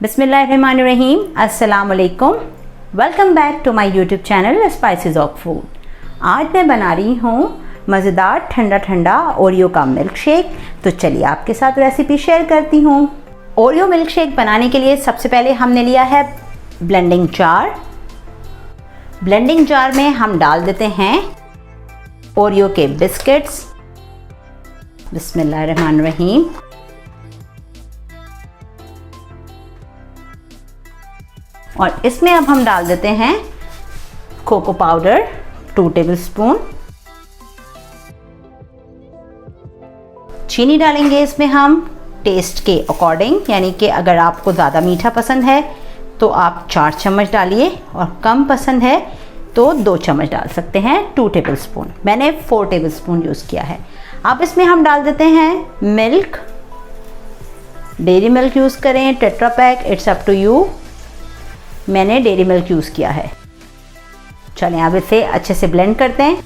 बिस्मिल्लाहिर्रहमानिर्रहीम, अस्सलाम वालेकुम। Welcome back to my YouTube channel spices of food. आज मैं बना रही हूँ मज़ेदार ठंडा ठंडा ओरियो का मिल्क शेक। तो चलिए आपके साथ रेसिपी शेयर करती हूँ। ओरियो मिल्क शेक बनाने के लिए सबसे पहले हमने लिया है ब्लेंडिंग जार। ब्लेंडिंग जार में हम डाल देते हैं ओरियो के बिस्किट्स। बिस्मिल्लाहिर्रहमानिर्रहीम। और इसमें अब हम डाल देते हैं कोको पाउडर 2 टेबलस्पून। चीनी डालेंगे इसमें हम टेस्ट के अकॉर्डिंग, यानी कि अगर आपको ज़्यादा मीठा पसंद है तो आप 4 चम्मच डालिए और कम पसंद है तो 2 चम्मच डाल सकते हैं, 2 टेबलस्पून। मैंने 4 टेबलस्पून यूज़ किया है। अब इसमें हम डाल देते हैं मिल्क। डेयरी मिल्क यूज़ करें, tetra pack, it's up to you. मैंने डेयरी मिल्क यूज़ किया है। चलें अब इसे अच्छे से ब्लेंड करते हैं।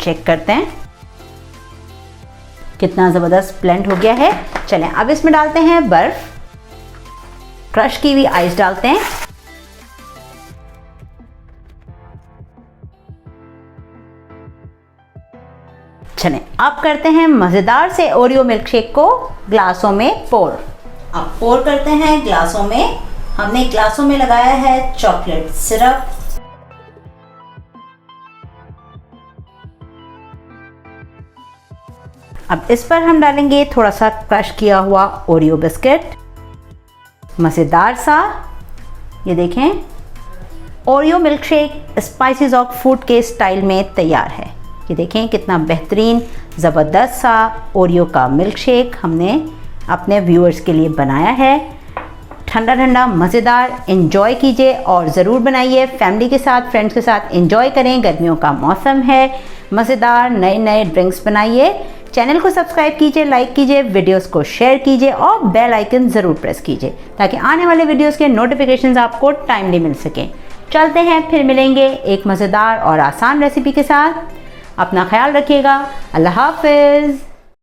चेक करते हैं कितना ज़बरदस्त ब्लेंड हो गया है। चलें अब इसमें डालते हैं बर्फ़। क्रश की हुई आइस डालते हैं। चलें अब करते हैं मज़ेदार से ओरियो मिल्क शेक को ग्लासों में पोर। अब पोर करते हैं ग्लासों में। हमने ग्लासों में लगाया है चॉकलेट सिरप। अब इस पर हम डालेंगे थोड़ा सा क्रश किया हुआ ओरियो बिस्किट। मज़ेदार सा, ये देखें, Oreo milk shake spices of food के स्टाइल में तैयार है। ये देखें कितना बेहतरीन ज़बरदस्त सा ओरियो का मिल्क शेक हमने अपने व्यूअर्स के लिए बनाया है। ठंडा ठंडा मज़ेदार, एंजॉय कीजिए और ज़रूर बनाइए फैमिली के साथ, फ्रेंड्स के साथ एंजॉय करें। गर्मियों का मौसम है, मज़ेदार नए नए ड्रिंक्स बनाइए। चैनल को सब्सक्राइब कीजिए, लाइक कीजिए, वीडियोस को शेयर कीजिए और बेल आइकन ज़रूर प्रेस कीजिए ताकि आने वाले वीडियोस के नोटिफिकेशंस आपको टाइमली मिल सकें। चलते हैं, फिर मिलेंगे एक मज़ेदार और आसान रेसिपी के साथ। अपना ख्याल रखिएगा। अल्लाह हाफ़िज़।